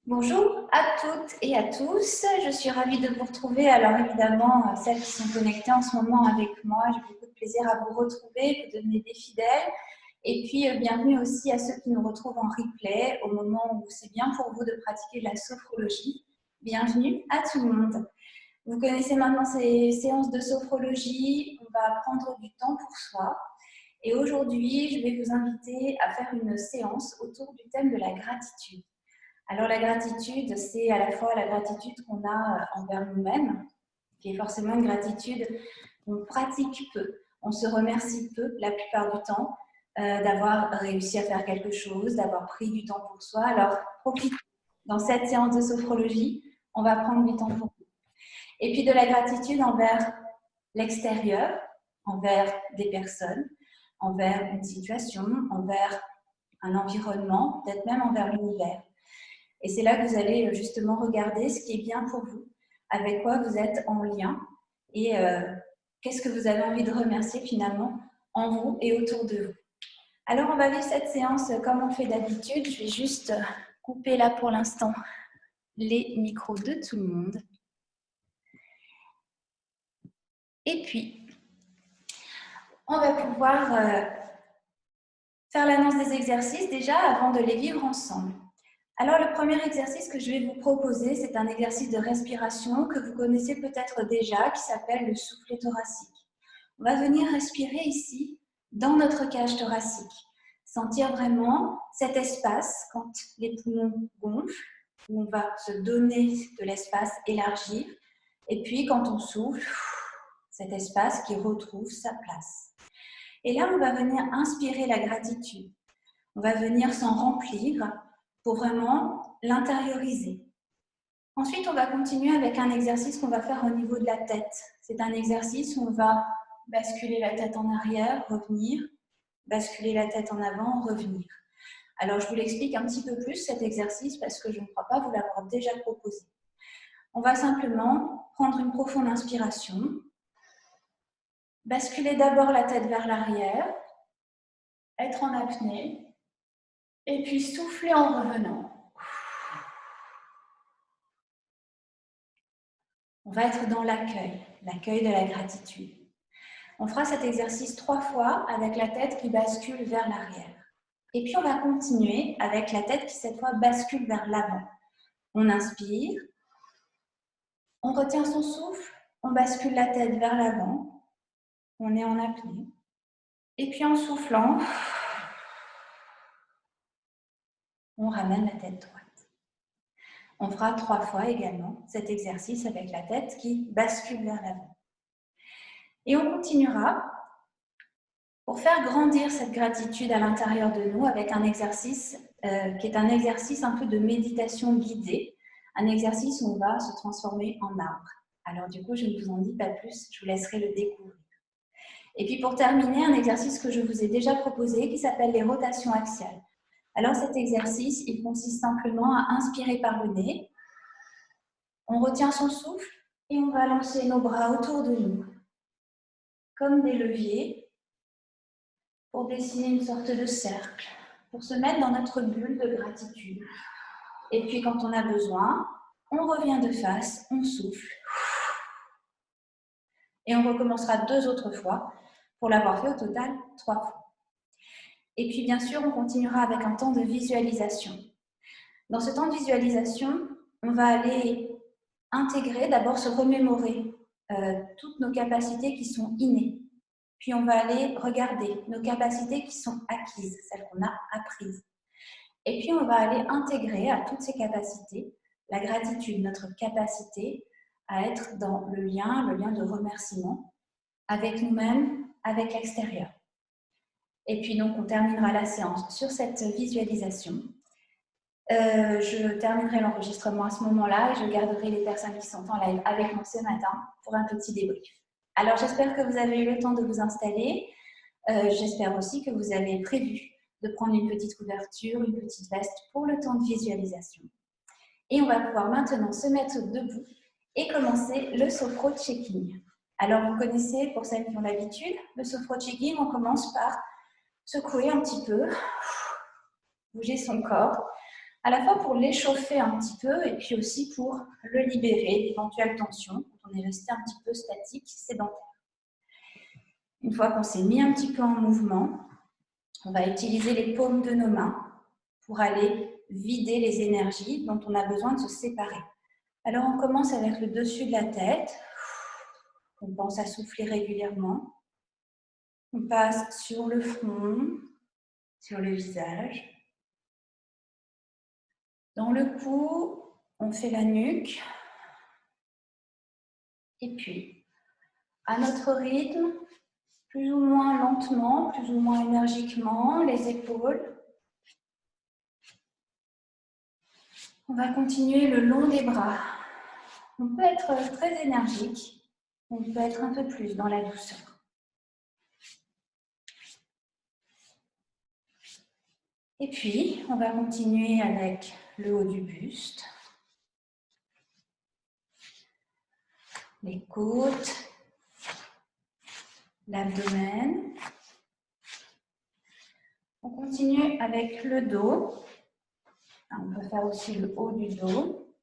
Bonjour à toutes et à tous, je suis ravie de vous retrouver. Alors évidemment, celles qui sont connectées en ce moment avec moi, j'ai beaucoup de plaisir à vous retrouver, vous devenez des fidèles. Et puis bienvenue aussi à ceux qui nous retrouvent en replay au moment où c'est bien pour vous de pratiquer la sophrologie. Bienvenue à tout le monde. Vous connaissez maintenant ces séances de sophrologie, on va prendre du temps pour soi. Et aujourd'hui, je vais vous inviter à faire une séance autour du thème de la gratitude. Alors la gratitude, c'est à la fois la gratitude qu'on a envers nous-mêmes, qui est forcément une gratitude qu'on pratique peu. On se remercie peu la plupart du temps d'avoir réussi à faire quelque chose, d'avoir pris du temps pour soi. Alors profitez. Dans cette séance de sophrologie, on va prendre du temps pour nous. Et puis de la gratitude envers l'extérieur, envers des personnes, envers une situation, envers un environnement, peut-être même envers l'univers. Et c'est là que vous allez justement regarder ce qui est bien pour vous, avec quoi vous êtes en lien et qu'est-ce que vous avez envie de remercier finalement en vous et autour de vous. Alors on va vivre cette séance comme on fait d'habitude. Je vais juste couper là pour l'instant les micros de tout le monde. Et puis, on va pouvoir faire l'annonce des exercices déjà avant de les vivre ensemble. Alors, le premier exercice que je vais vous proposer, c'est un exercice de respiration que vous connaissez peut-être déjà, qui s'appelle le soufflet thoracique. On va venir respirer ici, dans notre cage thoracique. Sentir vraiment cet espace quand les poumons gonflent, où on va se donner de l'espace, élargir. Et puis, quand on souffle, cet espace qui retrouve sa place. Et là, on va venir inspirer la gratitude. On va venir s'en remplir pour vraiment l'intérioriser. Ensuite, on va continuer avec un exercice qu'on va faire au niveau de la tête. C'est un exercice où on va basculer la tête en arrière, revenir, basculer la tête en avant, revenir. Alors, je vous l'explique un petit peu plus, cet exercice, parce que je ne crois pas vous l'avoir déjà proposé. On va simplement prendre une profonde inspiration, basculer d'abord la tête vers l'arrière, être en apnée, et puis souffler en revenant. On va être dans l'accueil de la gratitude. On fera cet exercice 3 fois avec la tête qui bascule vers l'arrière. Et puis on va continuer avec la tête qui cette fois bascule vers l'avant. On inspire, on retient son souffle, on bascule la tête vers l'avant, on est en apnée. Et puis en soufflant, on ramène la tête droite. On fera 3 fois également cet exercice avec la tête qui bascule vers l'avant. Et on continuera pour faire grandir cette gratitude à l'intérieur de nous avec un exercice qui est un exercice un peu de méditation guidée, un exercice où on va se transformer en arbre. Alors du coup, je ne vous en dis pas plus, je vous laisserai le découvrir. Et puis pour terminer, un exercice que je vous ai déjà proposé qui s'appelle les rotations axiales. Alors cet exercice, il consiste simplement à inspirer par le nez, on retient son souffle et on va lancer nos bras autour de nous, comme des leviers, pour dessiner une sorte de cercle, pour se mettre dans notre bulle de gratitude. Et puis quand on a besoin, on revient de face, on souffle. Et on recommencera 2 autres fois pour l'avoir fait au total 3 fois. Et puis bien sûr, on continuera avec un temps de visualisation. Dans ce temps de visualisation, on va aller intégrer, d'abord se remémorer toutes nos capacités qui sont innées. Puis on va aller regarder nos capacités qui sont acquises, celles qu'on a apprises. Et puis on va aller intégrer à toutes ces capacités la gratitude, notre capacité à être dans le lien de remerciement avec nous-mêmes, avec l'extérieur. Et puis donc on terminera la séance sur cette visualisation. Je terminerai l'enregistrement à ce moment-là et je garderai les personnes qui sont en live avec moi ce matin pour un petit débrief. Alors j'espère que vous avez eu le temps de vous installer. J'espère aussi que vous avez prévu de prendre une petite couverture, une petite veste pour le temps de visualisation. Et on va pouvoir maintenant se mettre debout et commencer le sophro-checking. Alors vous connaissez, pour celles qui ont l'habitude, le sophro-checking, on commence par secouer un petit peu, bouger son corps, à la fois pour l'échauffer un petit peu et puis aussi pour le libérer d'éventuelles tensions quand on est resté un petit peu statique, sédentaire. Une fois qu'on s'est mis un petit peu en mouvement, on va utiliser les paumes de nos mains pour aller vider les énergies dont on a besoin de se séparer. Alors, on commence avec le dessus de la tête. On pense à souffler régulièrement. On passe sur le front, sur le visage. Dans le cou, on fait la nuque. Et puis, à notre rythme, plus ou moins lentement, plus ou moins énergiquement, les épaules. On va continuer le long des bras. On peut être très énergique, on peut être un peu plus dans la douceur. Et puis, on va continuer avec le haut du buste, les côtes, l'abdomen. On continue avec le dos. On peut faire aussi le haut du dos.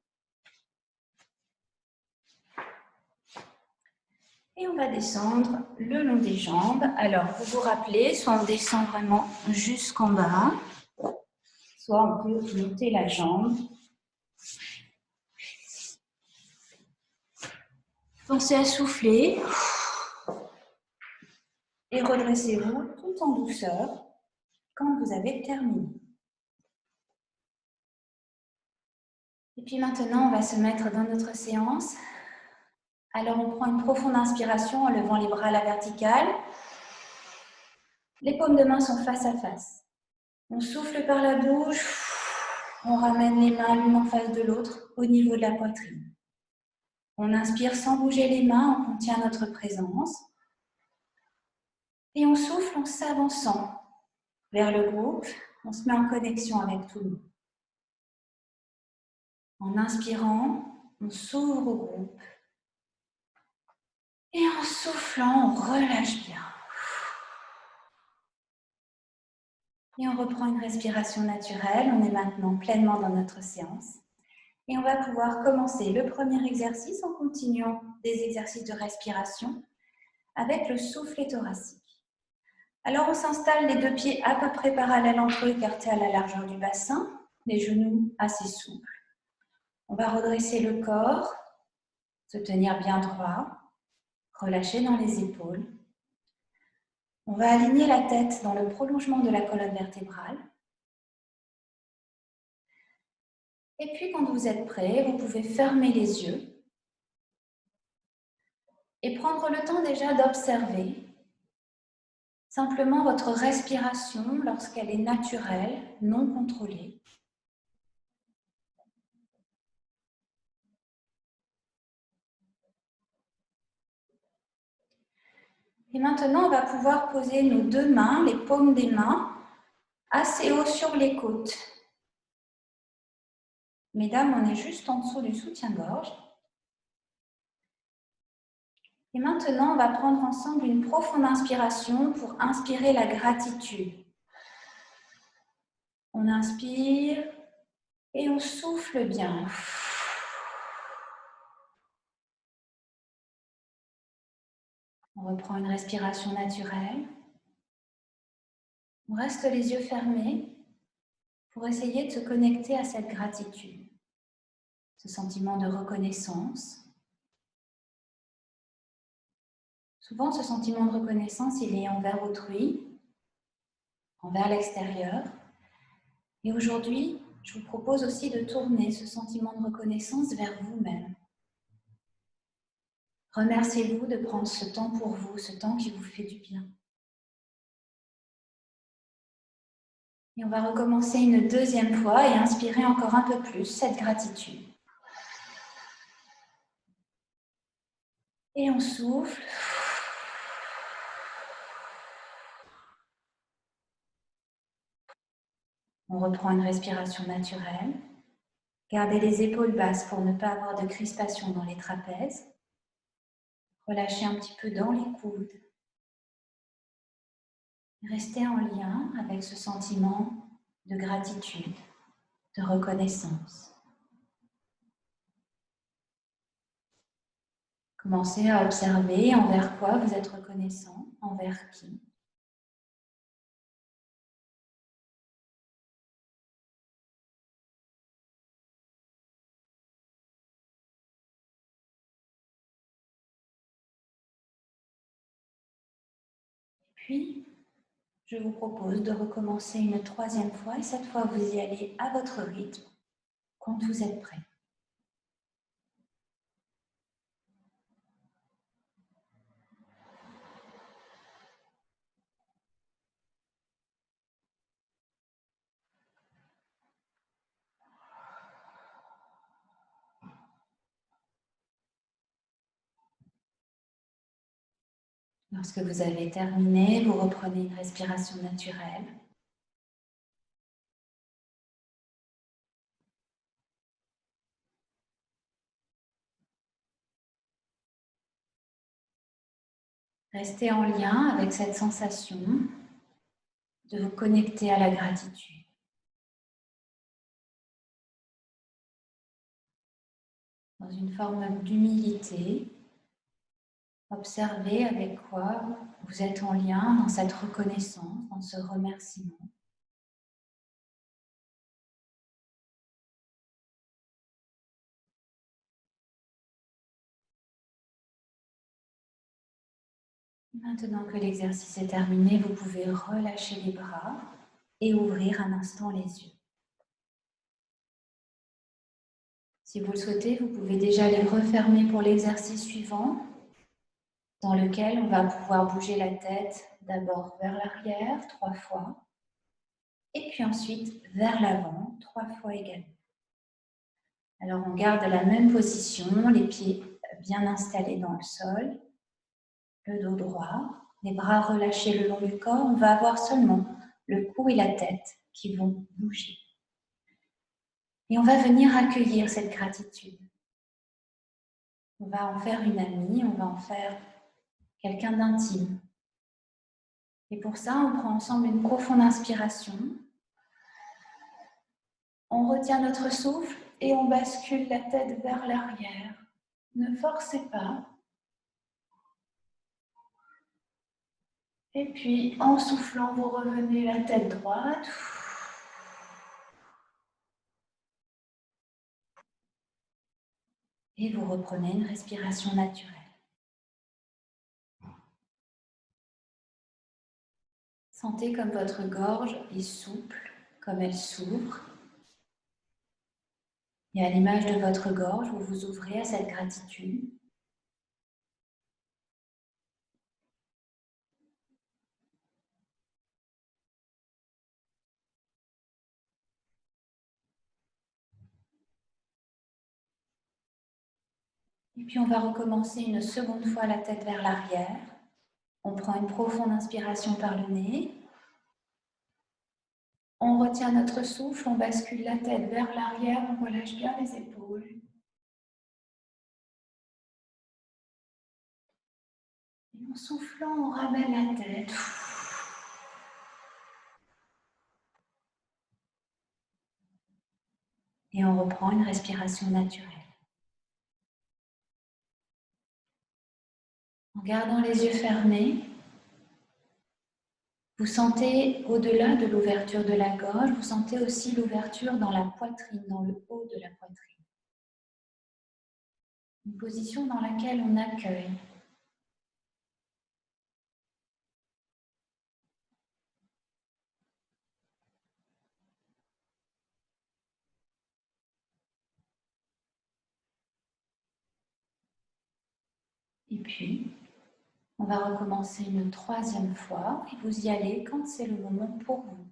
Et on va descendre le long des jambes. Alors, vous vous rappelez, soit on descend vraiment jusqu'en bas, soit on peut monter la jambe. Pensez à souffler et redressez-vous tout en douceur quand vous avez terminé. Et puis maintenant, on va se mettre dans notre séance. Alors, on prend une profonde inspiration en levant les bras à la verticale. Les paumes de main sont face à face. On souffle par la bouche. On ramène les mains l'une en face de l'autre au niveau de la poitrine. On inspire sans bouger les mains, on contient notre présence. Et on souffle en s'avançant vers le groupe. On se met en connexion avec tout le monde. En inspirant, on s'ouvre au groupe. Et en soufflant, on relâche bien. Et on reprend une respiration naturelle. On est maintenant pleinement dans notre séance. Et on va pouvoir commencer le premier exercice en continuant des exercices de respiration avec le soufflet thoracique. Alors, on s'installe les deux pieds à peu près parallèles entre eux, écartés à la largeur du bassin, les genoux assez souples. On va redresser le corps, se tenir bien droit, relâcher dans les épaules. On va aligner la tête dans le prolongement de la colonne vertébrale. Et puis, quand vous êtes prêt, vous pouvez fermer les yeux et prendre le temps déjà d'observer simplement votre respiration lorsqu'elle est naturelle, non contrôlée. Et maintenant, on va pouvoir poser nos deux mains, les paumes des mains, assez haut sur les côtes. Mesdames, on est juste en dessous du soutien-gorge. Et maintenant, on va prendre ensemble une profonde inspiration pour inspirer la gratitude. On inspire et on souffle bien. On reprend une respiration naturelle. On reste les yeux fermés pour essayer de se connecter à cette gratitude, ce sentiment de reconnaissance. Souvent, ce sentiment de reconnaissance, il est envers autrui, envers l'extérieur. Et aujourd'hui, je vous propose aussi de tourner ce sentiment de reconnaissance vers vous-même. Remerciez-vous de prendre ce temps pour vous, ce temps qui vous fait du bien. Et on va recommencer une deuxième fois et inspirer encore un peu plus cette gratitude. Et on souffle. On reprend une respiration naturelle. Gardez les épaules basses pour ne pas avoir de crispation dans les trapèzes. Relâchez un petit peu dans les coudes. Restez en lien avec ce sentiment de gratitude. de reconnaissance. Commencez à observer envers quoi vous êtes reconnaissant, envers qui. Puis, je vous propose de recommencer une troisième fois et cette fois vous y allez à votre rythme quand vous êtes prêt. Lorsque vous avez terminé, vous reprenez une respiration naturelle. Restez en lien avec cette sensation de vous connecter à la gratitude. Dans une forme d'humilité, observez avec quoi vous êtes en lien dans cette reconnaissance, dans ce remerciement. Maintenant que l'exercice est terminé, vous pouvez relâcher les bras et ouvrir un instant les yeux. Si vous le souhaitez, vous pouvez déjà les refermer pour l'exercice suivant, dans lequel on va pouvoir bouger la tête d'abord vers l'arrière 3 fois, et puis ensuite vers l'avant 3 fois également. Alors on garde la même position, les pieds bien installés dans le sol, le dos droit, les bras relâchés le long du corps. On va avoir seulement le cou et la tête qui vont bouger. Et on va venir accueillir cette gratitude. On va en faire une amie, on va en faire quelqu'un d'intime. Et pour ça, on prend ensemble une profonde inspiration. On retient notre souffle et on bascule la tête vers l'arrière. Ne forcez pas. Et puis, en soufflant, vous revenez la tête droite. Et vous reprenez une respiration naturelle. Sentez comme votre gorge est souple, comme elle s'ouvre. Et à l'image de votre gorge, vous vous ouvrez à cette gratitude. Et puis on va recommencer une seconde fois la tête vers l'arrière. On prend une profonde inspiration par le nez. On retient notre souffle, on bascule la tête vers l'arrière, on relâche bien les épaules. Et en soufflant, on ramène la tête. Et on reprend une respiration naturelle. En gardant les yeux fermés, vous sentez au-delà de l'ouverture de la gorge, vous sentez aussi l'ouverture dans la poitrine, dans le haut de la poitrine. Une position dans laquelle on accueille. Et puis, on va recommencer une troisième fois et vous y allez quand c'est le moment pour vous.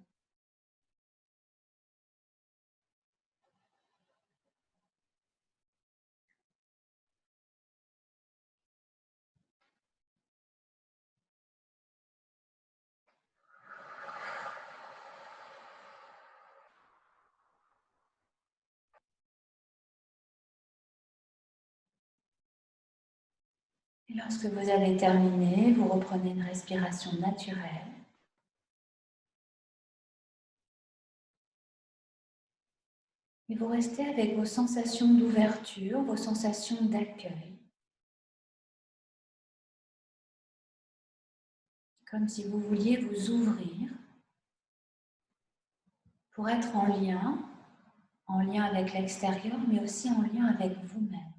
Et lorsque vous avez terminé, vous reprenez une respiration naturelle. Et vous restez avec vos sensations d'ouverture, vos sensations d'accueil. Comme si vous vouliez vous ouvrir pour être en lien avec l'extérieur, mais aussi en lien avec vous-même.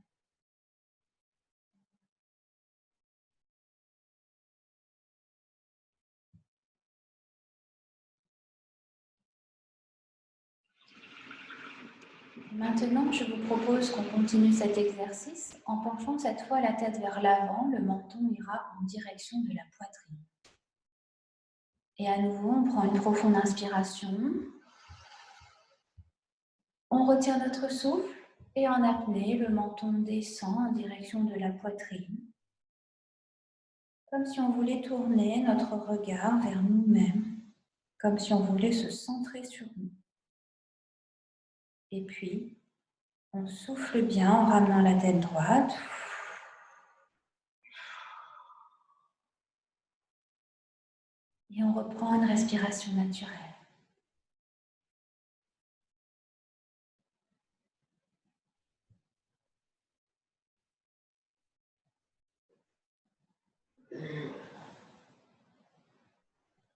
Maintenant, je vous propose qu'on continue cet exercice en penchant cette fois la tête vers l'avant. Le menton ira en direction de la poitrine. Et à nouveau, on prend une profonde inspiration. On retient notre souffle et en apnée, le menton descend en direction de la poitrine. Comme si on voulait tourner notre regard vers nous-mêmes, comme si on voulait se centrer sur nous. Et puis, on souffle bien en ramenant la tête droite. Et on reprend une respiration naturelle.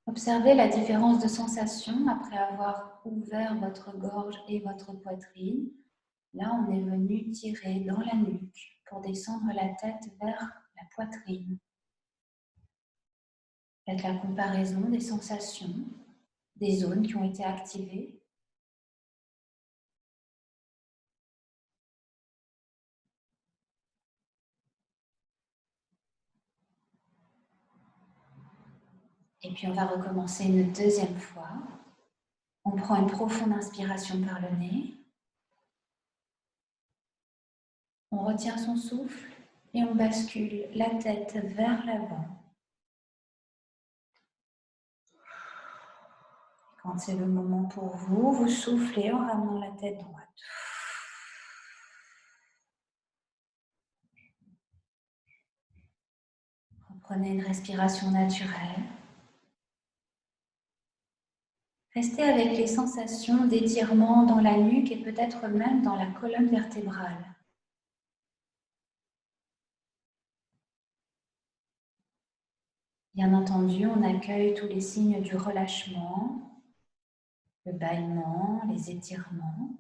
Observez la différence de sensation après avoir ouvert votre gorge et votre poitrine. Là, on est venu tirer dans la nuque pour descendre la tête vers la poitrine. Faites la comparaison des sensations, des zones qui ont été activées. Et puis, on va recommencer une deuxième fois. On prend une profonde inspiration par le nez. On retient son souffle et on bascule la tête vers l'avant. Quand c'est le moment pour vous, vous soufflez en ramenant la tête droite. Reprenez une respiration naturelle. Restez avec les sensations d'étirement dans la nuque et peut-être même dans la colonne vertébrale. Bien entendu, on accueille tous les signes du relâchement, le bâillement, les étirements.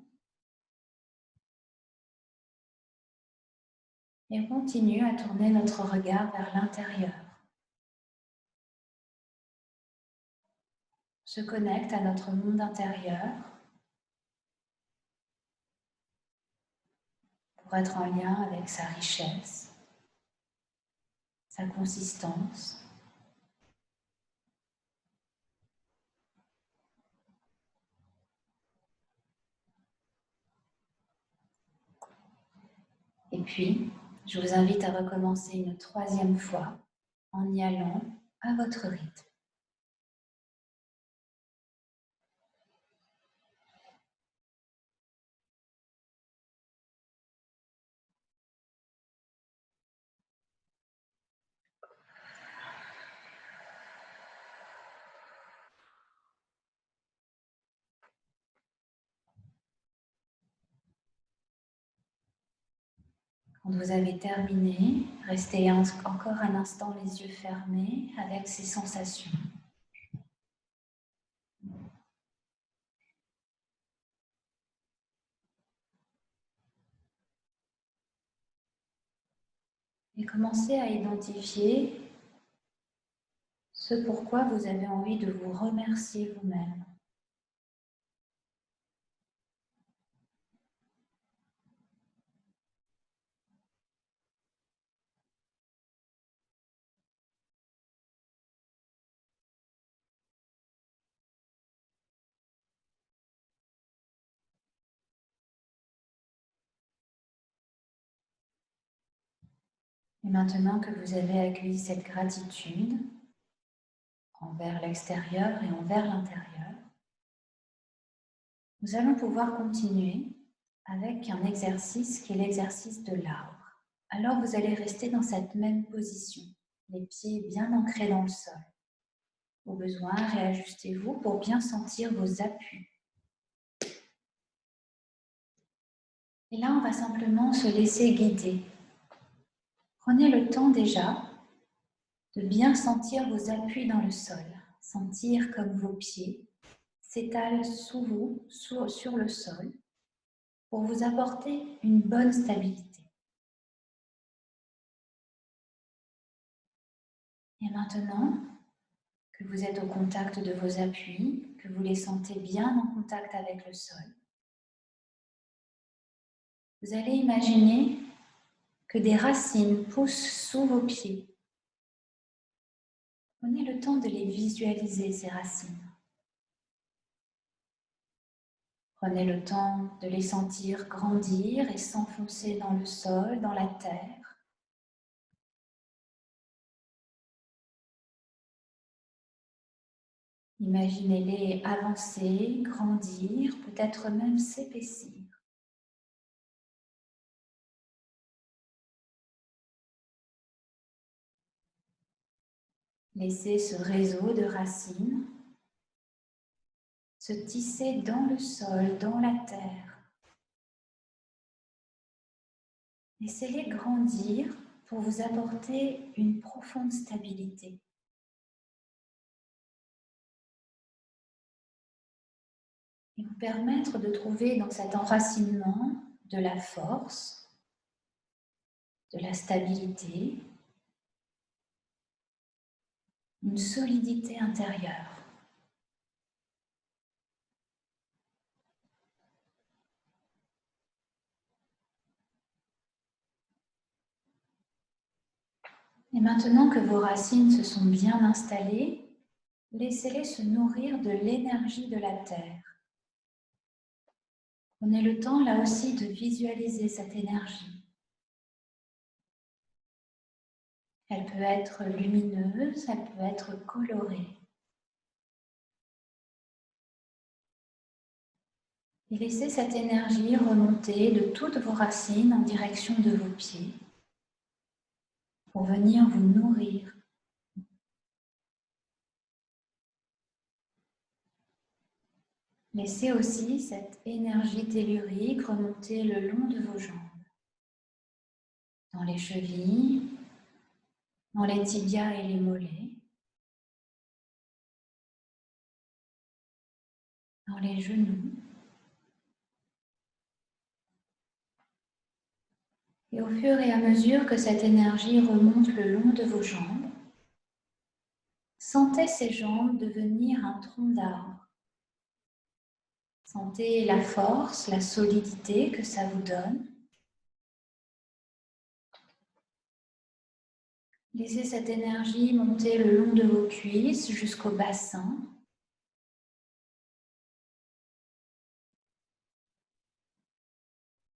Et on continue à tourner notre regard vers l'intérieur. On se connecte à notre monde intérieur pour être en lien avec sa richesse, sa consistance. Et puis, je vous invite à recommencer une troisième fois en y allant à votre rythme. Quand vous avez terminé, restez encore un instant les yeux fermés avec ces sensations. Et commencez à identifier ce pourquoi vous avez envie de vous remercier vous-même. Et maintenant que vous avez accueilli cette gratitude envers l'extérieur et envers l'intérieur, nous allons pouvoir continuer avec un exercice qui est l'exercice de l'arbre. Alors vous allez rester dans cette même position, les pieds bien ancrés dans le sol. Au besoin, réajustez-vous pour bien sentir vos appuis. Et là, on va simplement se laisser guider. Prenez le temps déjà de bien sentir vos appuis dans le sol, sentir comme vos pieds s'étalent sous vous, sur le sol, pour vous apporter une bonne stabilité. Et maintenant que vous êtes au contact de vos appuis, que vous les sentez bien en contact avec le sol, vous allez imaginer que des racines poussent sous vos pieds. Prenez le temps de les visualiser, ces racines. Prenez le temps de les sentir grandir et s'enfoncer dans le sol, dans la terre. Imaginez-les avancer, grandir, peut-être même s'épaissir. Laissez ce réseau de racines se tisser dans le sol, dans la terre. Laissez-les grandir pour vous apporter une profonde stabilité. Et vous permettre de trouver dans cet enracinement de la force, de la stabilité, une solidité intérieure. Et maintenant que vos racines se sont bien installées, laissez-les se nourrir de l'énergie de la terre. Prenez le temps là aussi de visualiser cette énergie. Elle peut être lumineuse, elle peut être colorée. Et laissez cette énergie remonter de toutes vos racines en direction de vos pieds pour venir vous nourrir. Laissez aussi cette énergie tellurique remonter le long de vos jambes, dans les chevilles, dans les tibias et les mollets, dans les genoux. Et au fur et à mesure que cette énergie remonte le long de vos jambes, sentez ces jambes devenir un tronc d'arbre. Sentez la force, la solidité que ça vous donne. Laissez cette énergie monter le long de vos cuisses jusqu'au bassin.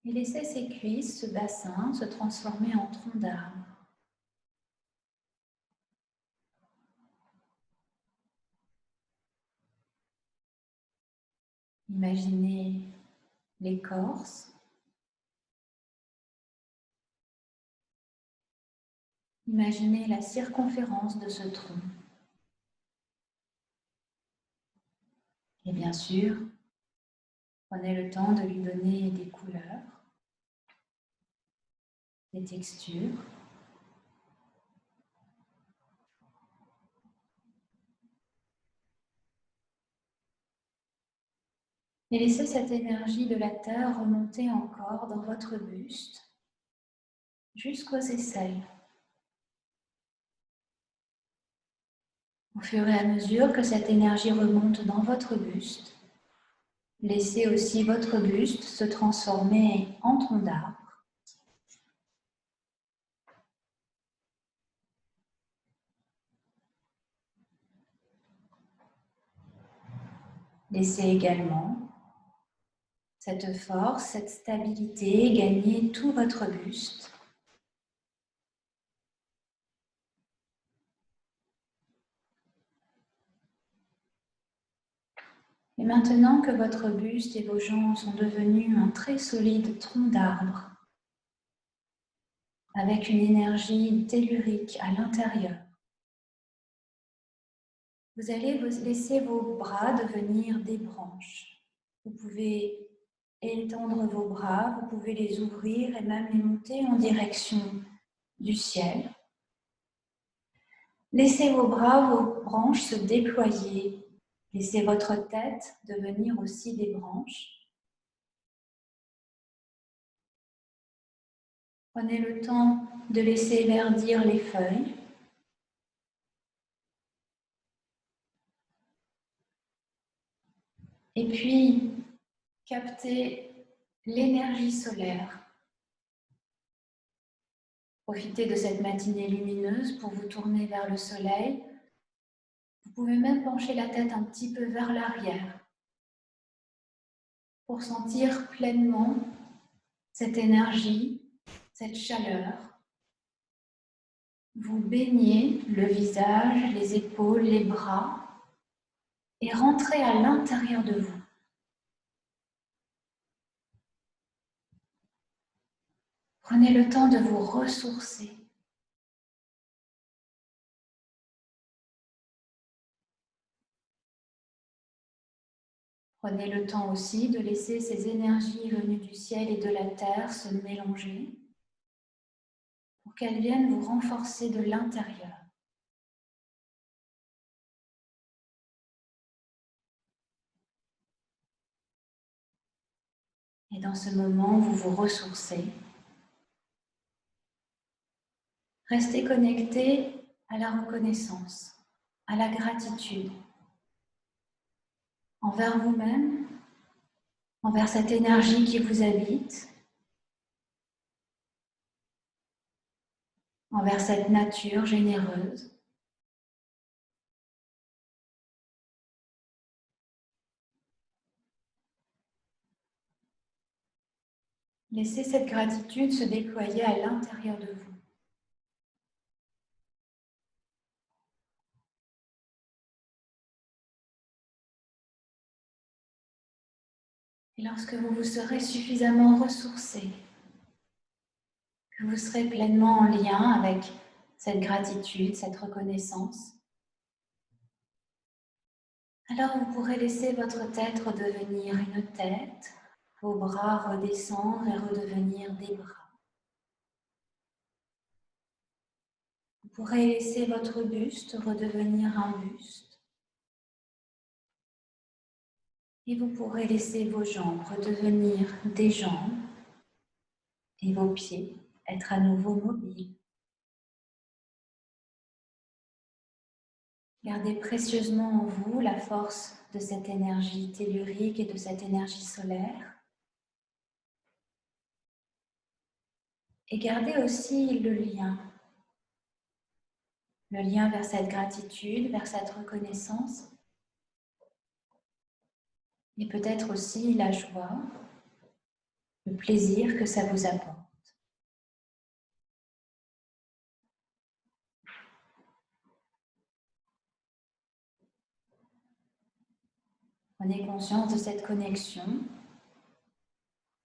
Et laissez ces cuisses, ce bassin, se transformer en tronc d'arbre. Imaginez l'écorce. Imaginez la circonférence de ce tronc. Et bien sûr, prenez le temps de lui donner des couleurs, des textures. Et laissez cette énergie de la terre remonter encore dans votre buste jusqu'aux aisselles. Au fur et à mesure que cette énergie remonte dans votre buste, laissez aussi votre buste se transformer en tronc d'arbre. Laissez également cette force, cette stabilité gagner tout votre buste. Et maintenant que votre buste et vos jambes sont devenus un très solide tronc d'arbre, avec une énergie tellurique à l'intérieur, vous allez laisser vos bras devenir des branches. Vous pouvez étendre vos bras, vous pouvez les ouvrir et même les monter en direction du ciel. Laissez vos bras, vos branches se déployer. Laissez votre tête devenir aussi des branches. Prenez le temps de laisser verdir les feuilles. Et puis, captez l'énergie solaire. Profitez de cette matinée lumineuse pour vous tourner vers le soleil. Vous pouvez même pencher la tête un petit peu vers l'arrière pour sentir pleinement cette énergie, cette chaleur. Vous baignez le visage, les épaules, les bras et rentrez à l'intérieur de vous. Prenez le temps de vous ressourcer. Prenez le temps aussi de laisser ces énergies venues du ciel et de la terre se mélanger pour qu'elles viennent vous renforcer de l'intérieur. Et dans ce moment, vous vous ressourcez. Restez connecté à la reconnaissance, à la gratitude envers vous-même, envers cette énergie qui vous habite, envers cette nature généreuse. Laissez cette gratitude se déployer à l'intérieur de vous. Et lorsque vous vous serez suffisamment ressourcé, que vous serez pleinement en lien avec cette gratitude, cette reconnaissance, alors vous pourrez laisser votre tête redevenir une tête, vos bras redescendre et redevenir des bras. Vous pourrez laisser votre buste redevenir un buste. Et vous pourrez laisser vos jambes redevenir des jambes et vos pieds être à nouveau mobiles. Gardez précieusement en vous la force de cette énergie tellurique et de cette énergie solaire. Et gardez aussi le lien vers cette gratitude, vers cette reconnaissance. Et peut-être aussi la joie, le plaisir que ça vous apporte. Prenez conscience de cette connexion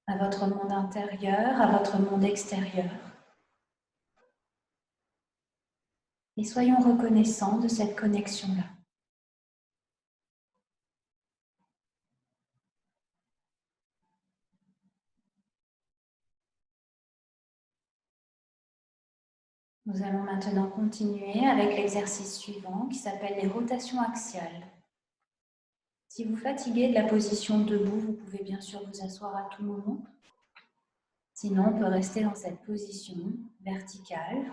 à votre monde intérieur, à votre monde extérieur. Et soyons reconnaissants de cette connexion-là. Nous allons maintenant continuer avec l'exercice suivant qui s'appelle les rotations axiales. Si vous fatiguez de la position debout, vous pouvez bien sûr vous asseoir à tout moment. Sinon, on peut rester dans cette position verticale.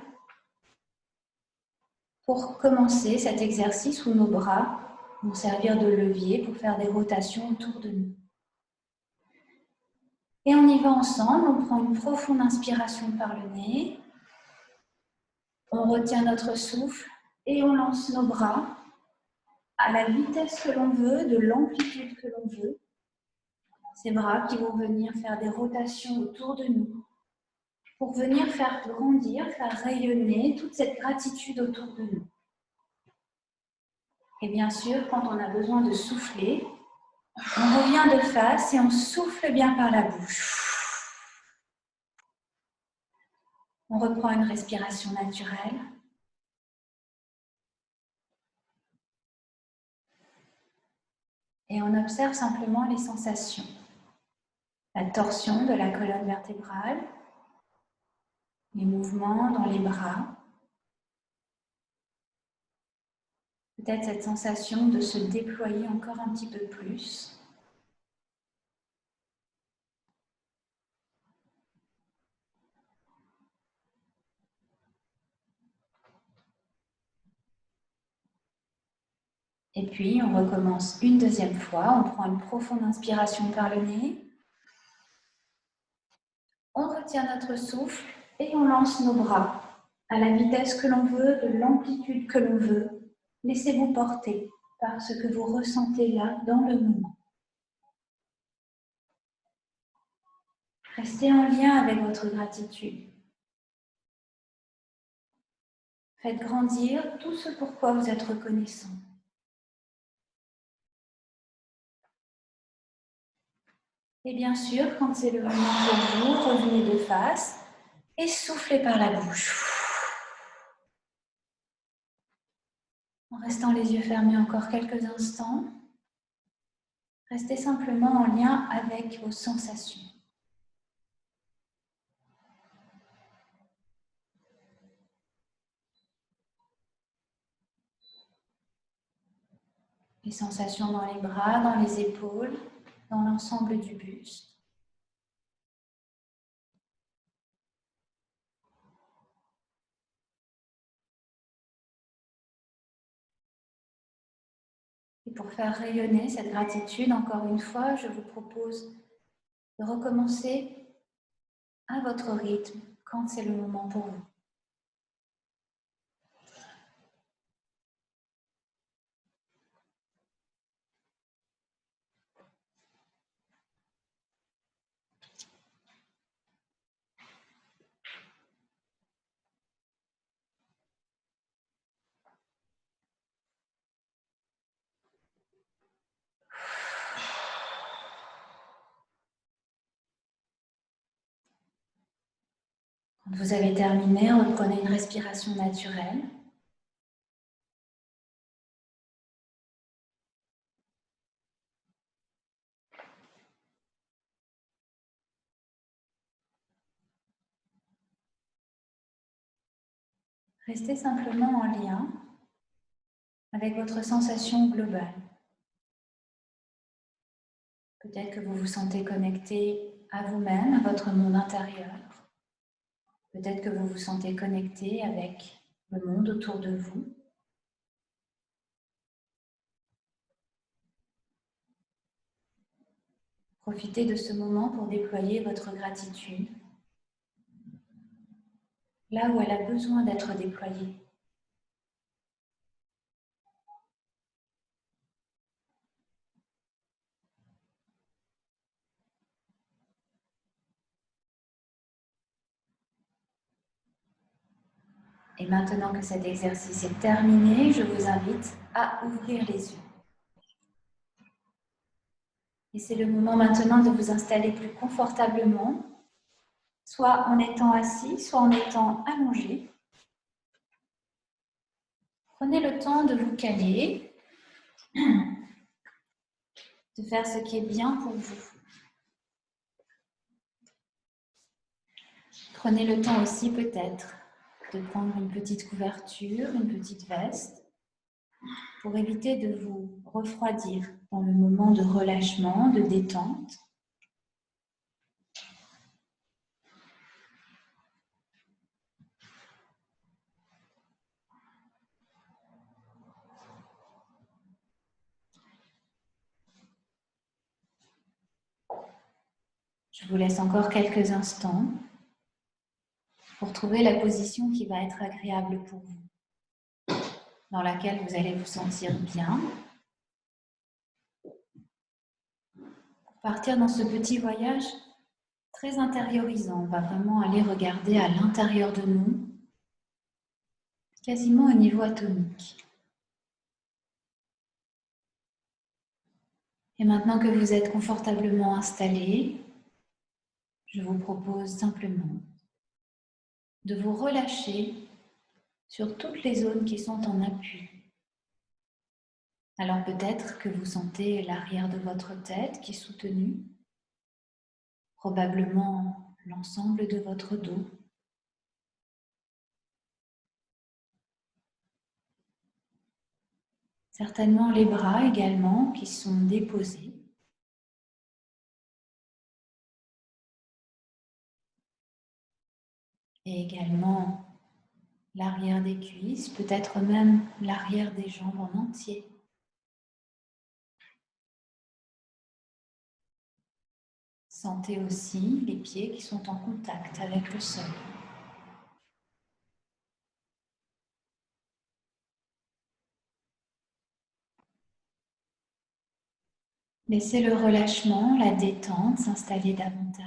Pour commencer cet exercice où nos bras vont servir de levier pour faire des rotations autour de nous. Et on y va ensemble, on prend une profonde inspiration par le nez. On retient notre souffle et on lance nos bras à la vitesse que l'on veut, de l'amplitude que l'on veut. Ces bras qui vont venir faire des rotations autour de nous pour venir faire grandir, faire rayonner toute cette gratitude autour de nous. Et bien sûr, quand on a besoin de souffler, on revient de face et on souffle bien par la bouche. On reprend une respiration naturelle. Et on observe simplement les sensations. la torsion de la colonne vertébrale, les mouvements dans les bras. Peut-être cette sensation de se déployer encore un petit peu plus. Et puis, on recommence une deuxième fois. On prend une profonde inspiration par le nez. On retient notre souffle et on lance nos bras à la vitesse que l'on veut, de l'amplitude que l'on veut. Laissez-vous porter par ce que vous ressentez là dans le moment. Restez en lien avec votre gratitude. Faites grandir tout ce pourquoi vous êtes reconnaissant. Et bien sûr, quand c'est le moment pour vous, revenez de face et soufflez par la bouche. En restant les yeux fermés encore quelques instants, restez simplement en lien avec vos sensations. Les sensations dans les bras, dans les épaules, dans l'ensemble du buste. Et pour faire rayonner cette gratitude, encore une fois, je vous propose de recommencer à votre rythme quand c'est le moment pour vous. Quand vous avez terminé, reprenez une respiration naturelle. Restez simplement en lien avec votre sensation globale. Peut-être que vous vous sentez connecté à vous-même, à votre monde intérieur. Peut-être que vous vous sentez connecté avec le monde autour de vous. Profitez de ce moment pour déployer votre gratitude là où elle a besoin d'être déployée. Et maintenant que cet exercice est terminé, je vous invite à ouvrir les yeux. Et c'est le moment maintenant de vous installer plus confortablement, soit en étant assis, soit en étant allongé. Prenez le temps de vous caler, de faire ce qui est bien pour vous. Prenez le temps aussi peut-être de prendre une petite couverture, une petite veste, pour éviter de vous refroidir dans le moment de relâchement, de détente. Je vous laisse encore quelques instants pour trouver la position qui va être agréable pour vous, dans laquelle vous allez vous sentir bien. Pour partir dans ce petit voyage très intériorisant, on va vraiment aller regarder à l'intérieur de nous, quasiment au niveau atomique. Et maintenant que vous êtes confortablement installé, je vous propose simplement de vous relâcher sur toutes les zones qui sont en appui. Alors peut-être que vous sentez l'arrière de votre tête qui est soutenue. probablement l'ensemble de votre dos. Certainement les bras également qui sont déposés. Et également l'arrière des cuisses, peut-être même l'arrière des jambes en entier. Sentez aussi les pieds qui sont en contact avec le sol. Laissez le relâchement, la détente s'installer davantage.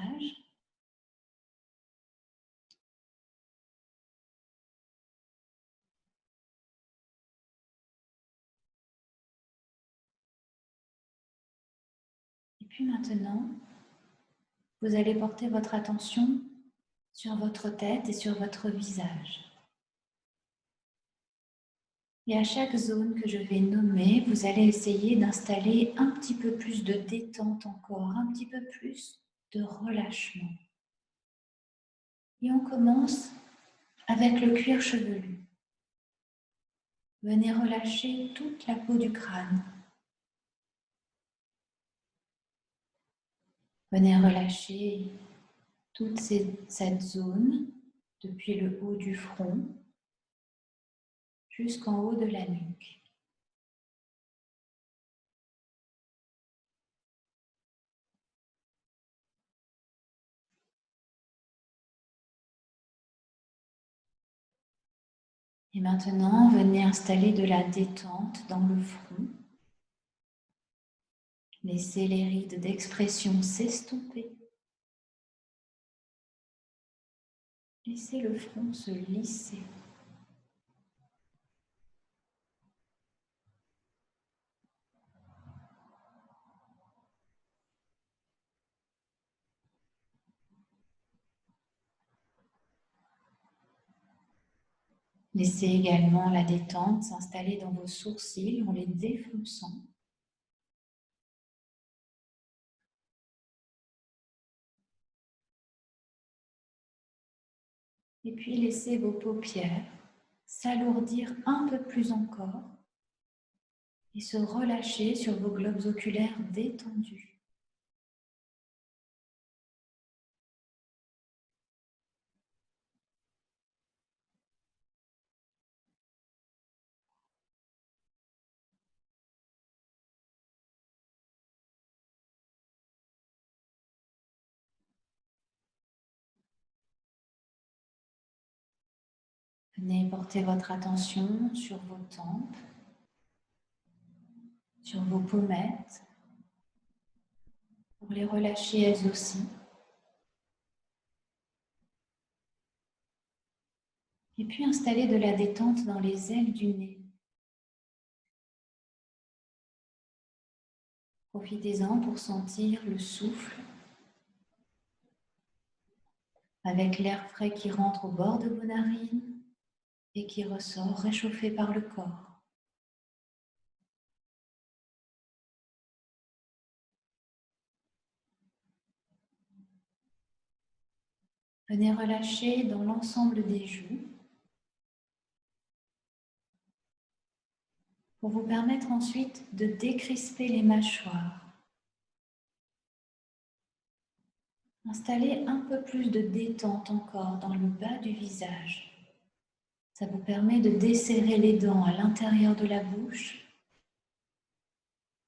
Et puis maintenant, vous allez porter votre attention sur votre tête et sur votre visage. Et à chaque zone que je vais nommer, vous allez essayer d'installer un petit peu plus de détente encore, un petit peu plus de relâchement. Et on commence avec le cuir chevelu. Venez relâcher toute la peau du crâne. Venez relâcher toute cette zone depuis le haut du front jusqu'en haut de la nuque. Et maintenant, venez installer de la détente dans le front. Laissez les rides d'expression s'estomper. Laissez le front se lisser. Laissez également la détente s'installer dans vos sourcils en les défonçant. Et puis laissez vos paupières s'alourdir un peu plus encore et se relâcher sur vos globes oculaires détendus. Venez porter votre attention sur vos tempes, sur vos pommettes, pour les relâcher elles aussi. Et puis installer de la détente dans les ailes du nez. Profitez-en pour sentir le souffle avec l'air frais qui rentre au bord de vos narines et qui ressort réchauffé par le corps. Venez relâcher dans l'ensemble des joues pour vous permettre ensuite de décrisper les mâchoires. Installez un peu plus de détente encore dans le bas du visage. Ça vous permet de desserrer les dents à l'intérieur de la bouche,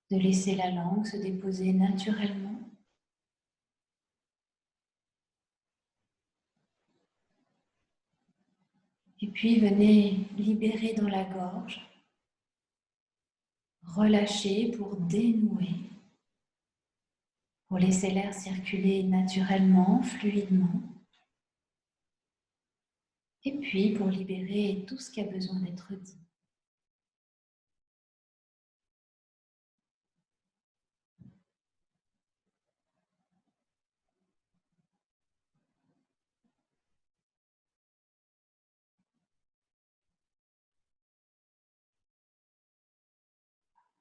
de laisser la langue se déposer naturellement. Et puis venez libérer dans la gorge, relâcher pour dénouer, pour laisser l'air circuler naturellement, fluidement. Et puis pour libérer tout ce qui a besoin d'être dit.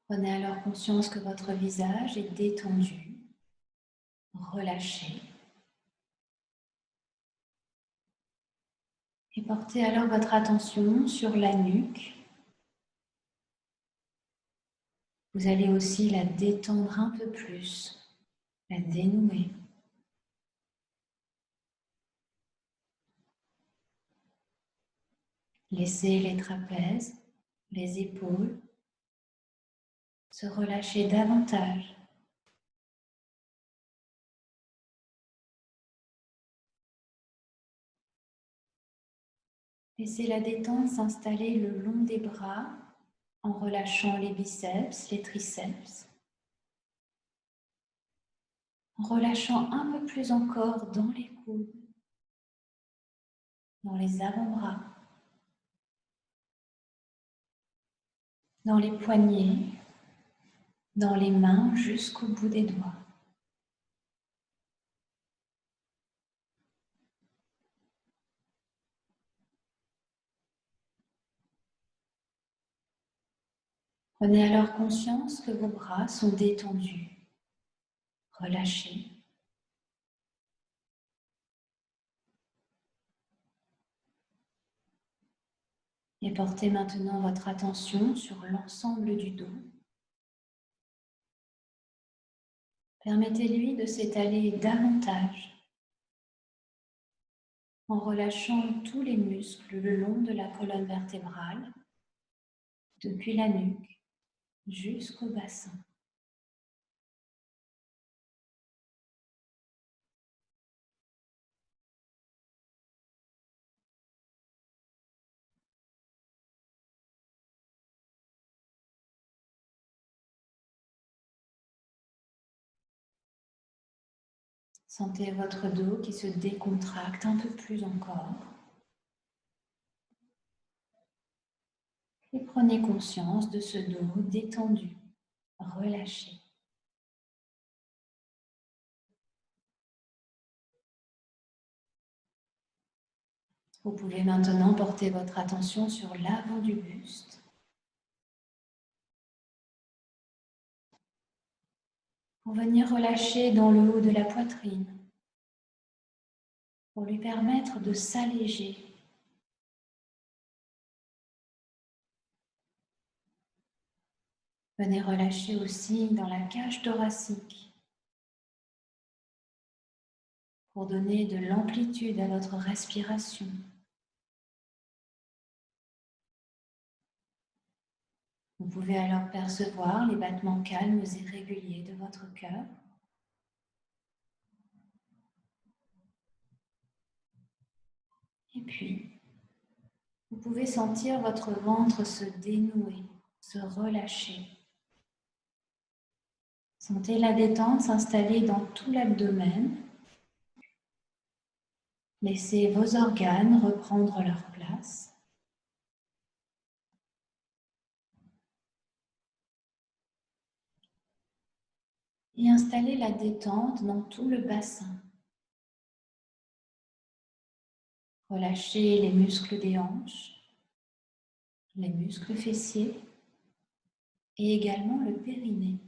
Prenez alors conscience que votre visage est détendu, relâché. Et portez alors votre attention sur la nuque. Vous allez aussi la détendre un peu plus, la dénouer. Laissez les trapèzes, les épaules se relâcher davantage. Laissez la détente s'installer le long des bras en relâchant les biceps, les triceps. En relâchant un peu plus encore dans les coudes, dans les avant-bras, dans les poignets, dans les mains jusqu'au bout des doigts. Prenez alors conscience que vos bras sont détendus, relâchés. Et portez maintenant votre attention sur l'ensemble du dos. Permettez-lui de s'étaler davantage en relâchant tous les muscles le long de la colonne vertébrale, depuis la nuque jusqu'au bassin. Sentez votre dos qui se décontracte un peu plus encore. Et prenez conscience de ce dos détendu, relâché. Vous pouvez maintenant porter votre attention sur l'avant du buste. Pour venir relâcher dans le haut de la poitrine, pour lui permettre de s'alléger. Venez relâcher aussi dans la cage thoracique pour donner de l'amplitude à votre respiration. Vous pouvez alors percevoir les battements calmes et réguliers de votre cœur. Et puis, vous pouvez sentir votre ventre se dénouer, se relâcher. Sentez la détente s'installer dans tout l'abdomen. Laissez vos organes reprendre leur place. Et installez la détente dans tout le bassin. Relâchez les muscles des hanches, les muscles fessiers et également le périnée.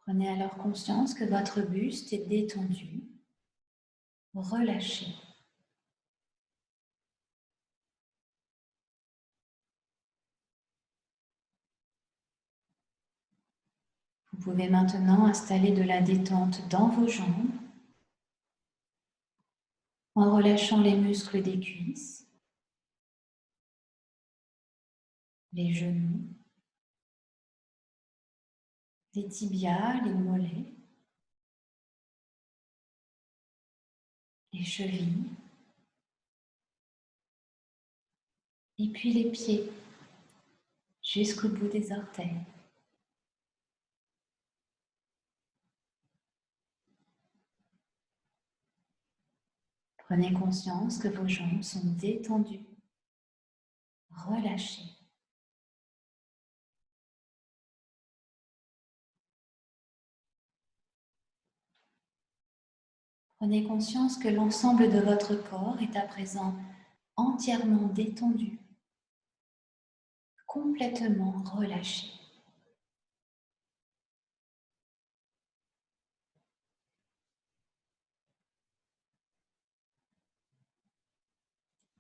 Prenez alors conscience que votre buste est détendu, relâché. Vous pouvez maintenant installer de la détente dans vos jambes en relâchant les muscles des cuisses, les genoux, les tibias, les mollets, les chevilles et puis les pieds jusqu'au bout des orteils. Prenez conscience que vos jambes sont détendues, relâchées. Prenez conscience que l'ensemble de votre corps est à présent entièrement détendu, complètement relâché.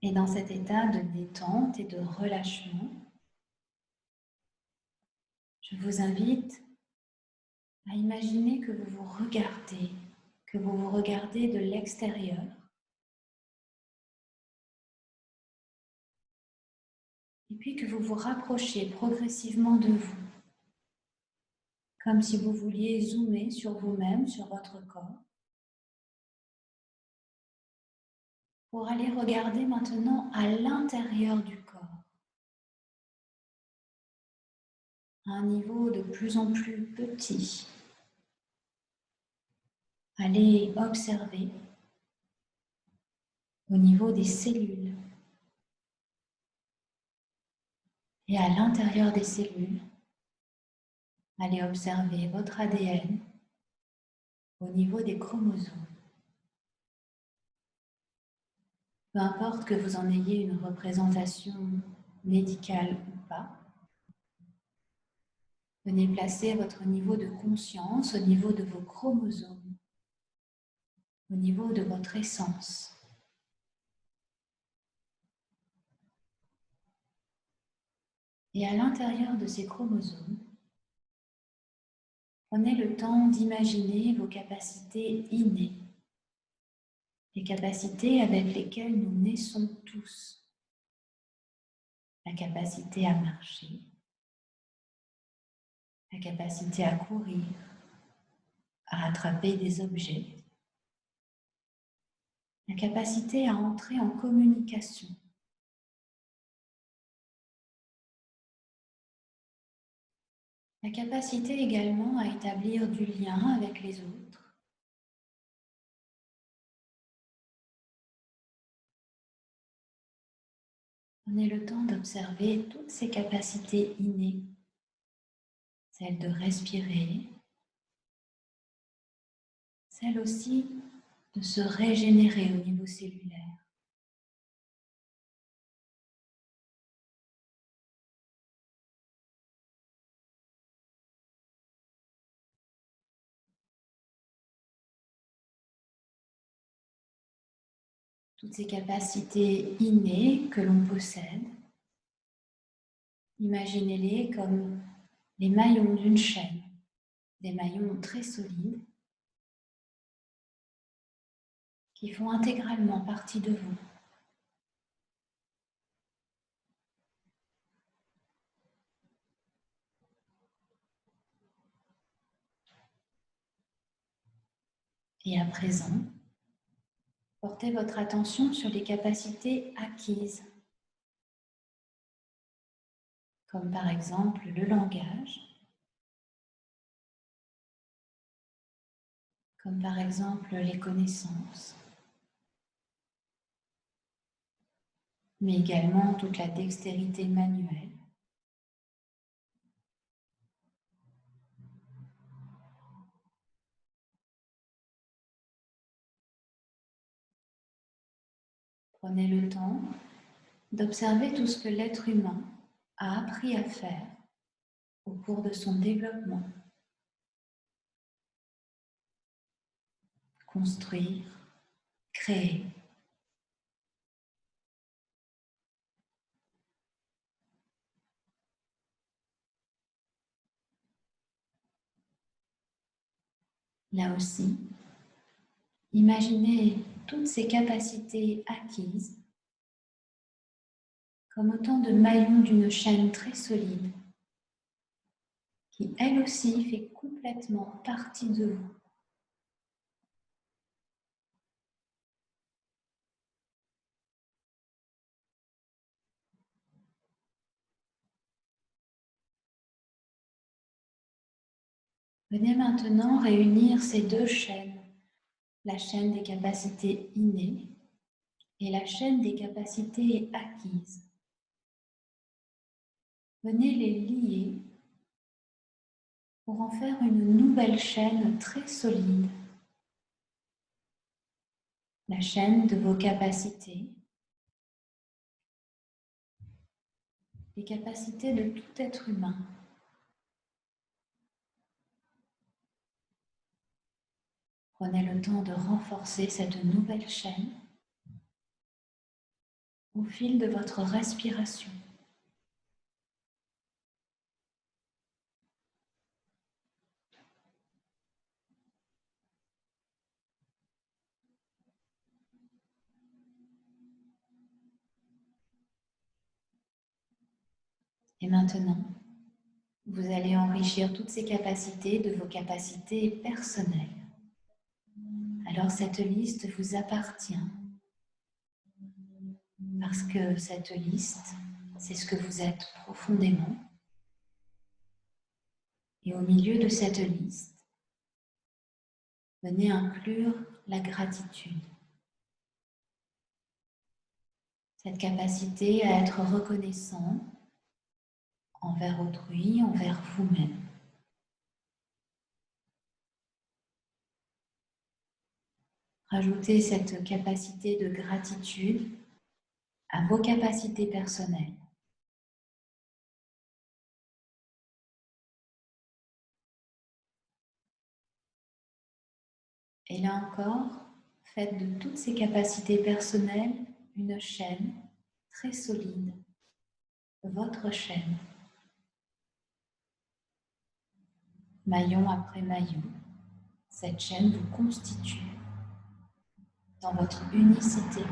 Et dans cet état de détente et de relâchement, je vous invite à imaginer que vous vous regardez de l'extérieur. Et puis que vous vous rapprochez progressivement de vous, comme si vous vouliez zoomer sur vous-même, sur votre corps, pour aller regarder maintenant à l'intérieur du corps, à un niveau de plus en plus petit. Allez observer au niveau des cellules. Et à l'intérieur des cellules, allez observer votre ADN au niveau des chromosomes. Peu importe que vous en ayez une représentation médicale ou pas, venez placer votre niveau de conscience au niveau de vos chromosomes, au niveau de votre essence. Et à l'intérieur de ces chromosomes, prenez le temps d'imaginer vos capacités innées, les capacités avec lesquelles nous naissons tous. La capacité à marcher, la capacité à courir, à attraper des objets, la capacité à entrer en communication. La capacité également à établir du lien avec les autres. Prenez le temps d'observer toutes ces capacités innées, celle de respirer, celle aussi de se régénérer au niveau cellulaire. Toutes ces capacités innées que l'on possède, imaginez-les comme les maillons d'une chaîne, des maillons très solides qui font intégralement partie de vous. Et à présent, portez votre attention sur les capacités acquises, comme par exemple le langage, comme par exemple les connaissances, mais également toute la dextérité manuelle. Prenez le temps d'observer tout ce que l'être humain a appris à faire au cours de son développement. Construire, créer. Là aussi, imaginez toutes ces capacités acquises comme autant de maillons d'une chaîne très solide qui, elle aussi, fait complètement partie de vous. Venez maintenant réunir ces deux chaînes, la chaîne des capacités innées et la chaîne des capacités acquises. Venez les lier pour en faire une nouvelle chaîne très solide. La chaîne de vos capacités, les capacités de tout être humain. Prenez le temps de renforcer cette nouvelle chaîne au fil de votre respiration. Et maintenant, vous allez enrichir toutes ces capacités de vos capacités personnelles. Alors cette liste vous appartient parce que cette liste, c'est ce que vous êtes profondément. Et au milieu de cette liste, venez inclure la gratitude. Cette capacité à être reconnaissant envers autrui, envers vous-même. Rajoutez cette capacité de gratitude à vos capacités personnelles. Et là encore, faites de toutes ces capacités personnelles une chaîne très solide, votre chaîne. Maillon après maillon, cette chaîne vous constitue dans votre unicité.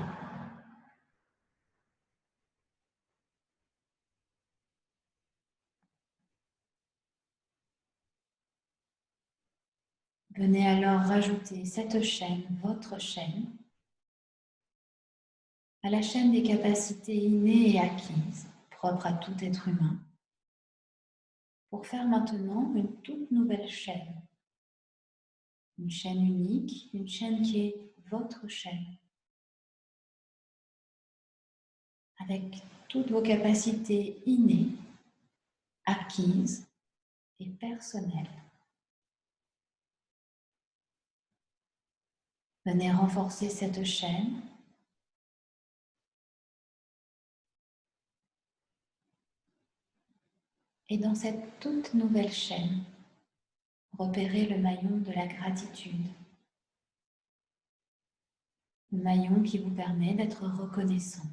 Venez alors rajouter cette chaîne, votre chaîne, à la chaîne des capacités innées et acquises, propres à tout être humain, pour faire maintenant une toute nouvelle chaîne. Une chaîne unique, une chaîne qui est votre chaîne, avec toutes vos capacités innées, acquises et personnelles. Venez renforcer cette chaîne et dans cette toute nouvelle chaîne, repérez le maillon de la gratitude. Le maillon qui vous permet d'être reconnaissant.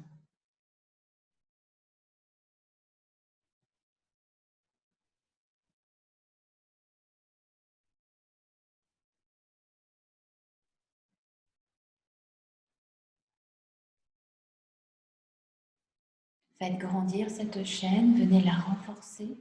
Faites grandir cette chaîne, venez la renforcer.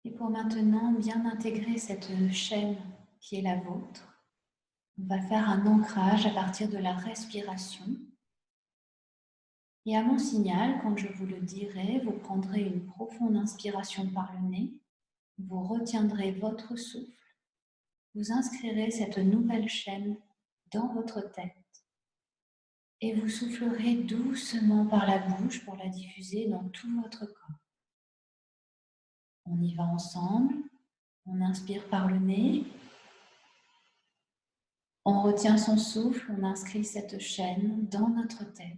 Et pour maintenant bien intégrer cette chaîne qui est la vôtre, on va faire un ancrage à partir de la respiration. Et à mon signal, quand je vous le dirai, vous prendrez une profonde inspiration par le nez, vous retiendrez votre souffle, vous inscrirez cette nouvelle chaîne dans votre tête et vous soufflerez doucement par la bouche pour la diffuser dans tout votre corps. On y va ensemble, on inspire par le nez, on retient son souffle, on inscrit cette chaîne dans notre tête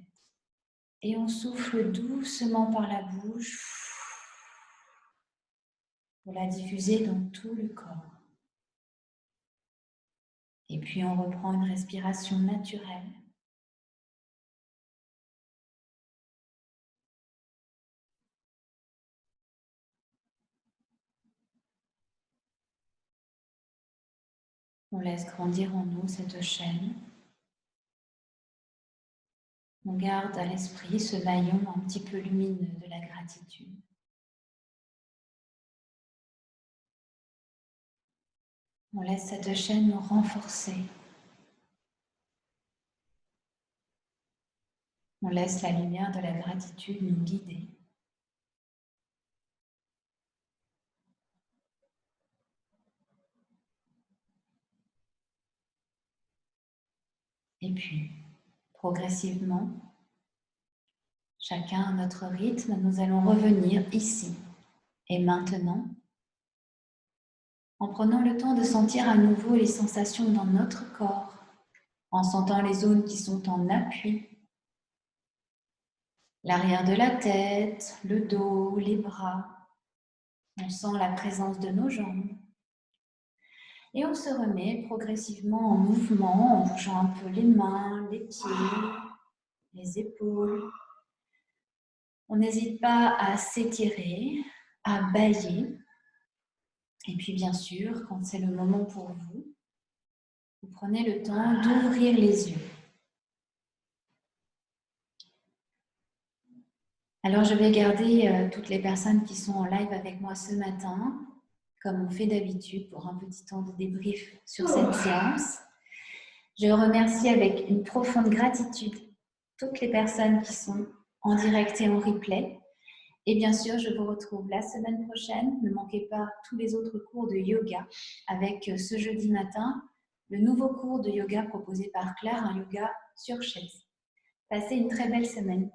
et on souffle doucement par la bouche pour la diffuser dans tout le corps. Et puis on reprend une respiration naturelle. On laisse grandir en nous cette chaîne. On garde à l'esprit ce maillon un petit peu lumineux de la gratitude. On laisse cette chaîne nous renforcer. On laisse la lumière de la gratitude nous guider. Et puis, progressivement, chacun à notre rythme, nous allons revenir ici et maintenant, en prenant le temps de sentir à nouveau les sensations dans notre corps, en sentant les zones qui sont en appui, l'arrière de la tête, le dos, les bras. On sent la présence de nos jambes. Et on se remet progressivement en mouvement, en bougeant un peu les mains, les pieds, les épaules. On n'hésite pas à s'étirer, à bâiller. Et puis bien sûr, quand c'est le moment pour vous, vous prenez le temps d'ouvrir les yeux. Alors je vais garder toutes les personnes qui sont en live avec moi ce matin, comme on fait d'habitude, pour un petit temps de débrief sur cette séance. Je remercie avec une profonde gratitude toutes les personnes qui sont en direct et en replay. Et bien sûr, je vous retrouve la semaine prochaine. Ne manquez pas tous les autres cours de yoga avec ce jeudi matin, le nouveau cours de yoga proposé par Claire, un yoga sur chaise. Passez une très belle semaine.